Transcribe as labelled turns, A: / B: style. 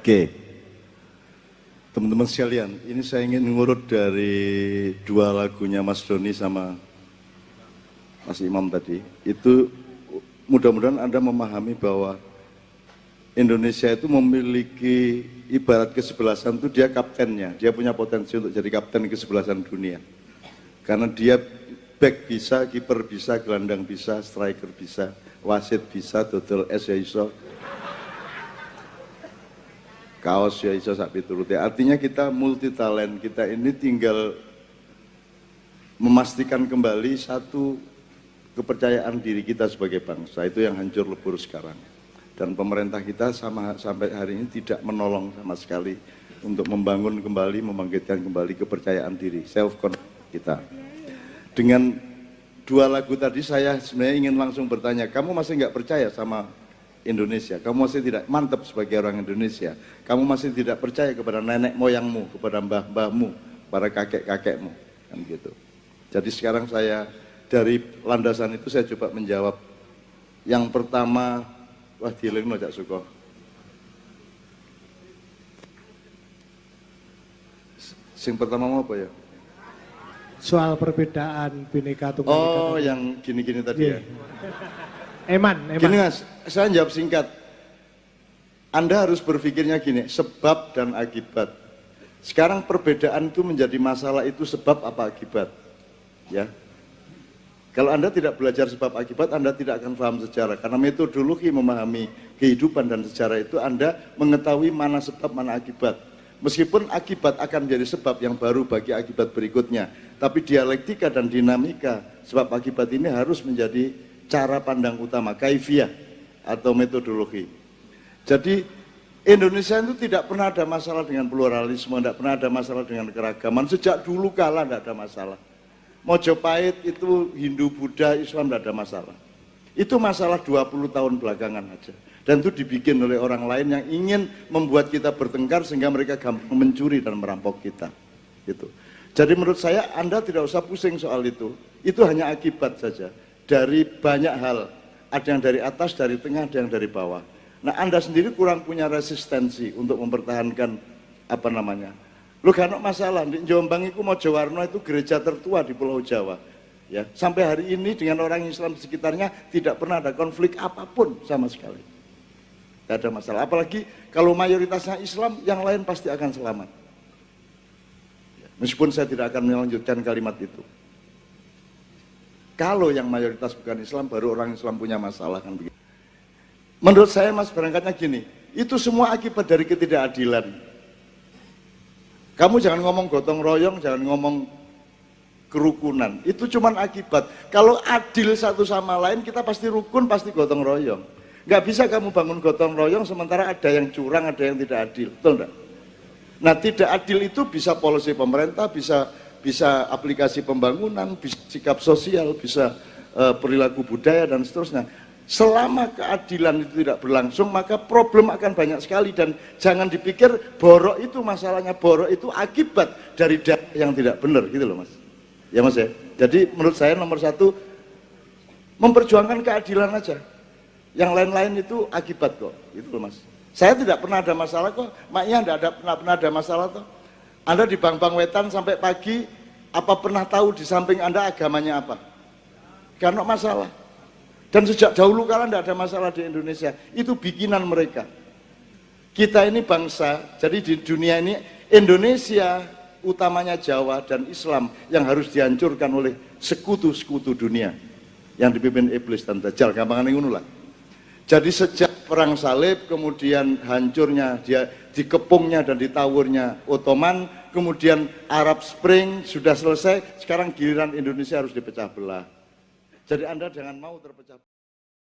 A: Oke, teman-teman sekalian, ini saya ingin ngurut dari dua lagunya Mas Doni sama Mas Imam tadi. Itu mudah-mudahan Anda memahami bahwa Indonesia itu memiliki ibarat kesebelasan itu dia kaptennya, dia punya potensi untuk jadi kapten kesebelasan dunia. Karena dia back bisa, kiper bisa, gelandang bisa, striker bisa, wasit bisa, dodol es ya iso, kaos ya iso sak piturute. Artinya kita multi talent, kita ini tinggal memastikan kembali satu kepercayaan diri kita sebagai bangsa, itu yang hancur lebur sekarang. Dan pemerintah kita sampai hari ini tidak menolong sama sekali untuk membangun kembali, membangkitkan kembali kepercayaan diri, self-confidence kita. Dengan dua lagu tadi saya sebenarnya ingin langsung bertanya, kamu masih nggak percaya sama Indonesia? Kamu masih tidak mantap sebagai orang Indonesia? Kamu masih tidak percaya kepada nenek moyangmu, kepada mbah-mbahmu, para kakek-kakekmu? Kan gitu. Jadi sekarang saya dari landasan itu saya coba menjawab. Yang pertama, wah dilingno Cak Suko. Sing pertama mau apa ya?
B: Soal perbedaan Bhinneka Tunggal Ika.
A: Oh, yang gini-gini tadi ya.
B: Eman.
A: Gini Mas, saya jawab singkat. Anda harus berpikirnya gini, sebab dan akibat. Sekarang perbedaan itu menjadi masalah, itu sebab apa akibat? Ya. Kalau Anda tidak belajar sebab akibat, Anda tidak akan paham sejarah. Karena metodologi memahami kehidupan dan sejarah itu Anda mengetahui mana sebab, mana akibat. Meskipun akibat akan menjadi sebab yang baru bagi akibat berikutnya. Tapi dialektika dan dinamika sebab akibat ini harus menjadi cara pandang utama, kaifiyah atau metodologi. Jadi Indonesia itu tidak pernah ada masalah dengan pluralisme, tidak pernah ada masalah dengan keragaman. Sejak dulu kala tidak ada masalah. Mojopahit itu Hindu, Buddha, Islam tidak ada masalah. Itu masalah 20 tahun belakangan aja. Dan itu dibikin oleh orang lain yang ingin membuat kita bertengkar sehingga mereka gampang mencuri dan merampok kita. Gitu. Jadi menurut saya Anda tidak usah pusing soal itu. Itu hanya akibat saja dari banyak hal. Ada yang dari atas, dari tengah, ada yang dari bawah. Nah Anda sendiri kurang punya resistensi untuk mempertahankan apa namanya. Lu gak ada masalah, di Jombang itu Mojowarno itu gereja tertua di Pulau Jawa. Ya, sampai hari ini dengan orang Islam di sekitarnya tidak pernah ada konflik apapun sama sekali. Tidak ada masalah, apalagi kalau mayoritasnya Islam, yang lain pasti akan selamat. Ya, meskipun saya tidak akan melanjutkan kalimat itu. Kalau yang mayoritas bukan Islam, baru orang Islam punya masalah kan begitu. Menurut saya Mas berangkatnya gini, itu semua akibat dari ketidakadilan. Kamu jangan ngomong gotong royong, jangan ngomong kerukunan. Itu cuman akibat. Kalau adil satu sama lain, kita pasti rukun, pasti gotong royong. Nggak bisa kamu bangun gotong royong sementara ada yang curang, ada yang tidak adil. Betul enggak? Nah, tidak adil itu bisa polisi pemerintah, bisa aplikasi pembangunan, bisa sikap sosial, bisa perilaku budaya dan seterusnya. Selama keadilan itu tidak berlangsung, maka problem akan banyak sekali. Dan jangan dipikir borok itu masalahnya, borok itu akibat dari data yang tidak benar, gitu loh Mas. Ya Mas ya. Jadi menurut saya nomor satu, memperjuangkan keadilan aja. Yang lain-lain itu akibat kok, gitu loh Mas. Saya tidak pernah ada masalah kok, maknya tidak pernah ada masalah toh. Anda di Bang Wetan sampai pagi, apa pernah tahu di samping Anda agamanya apa? Gak ada masalah. Dan sejak dahulu kala tidak ada masalah di Indonesia. Itu bikinan mereka. Kita ini bangsa, jadi di dunia ini Indonesia utamanya Jawa dan Islam yang harus dihancurkan oleh sekutu-sekutu dunia yang dipimpin iblis dan dajjal, gampangan ngono lah. Jadi sejak perang salib, kemudian hancurnya dia dikepungnya dan ditawurnya Ottoman, kemudian Arab Spring sudah selesai, sekarang giliran Indonesia harus dipecah belah. Jadi Anda jangan mau terpecah.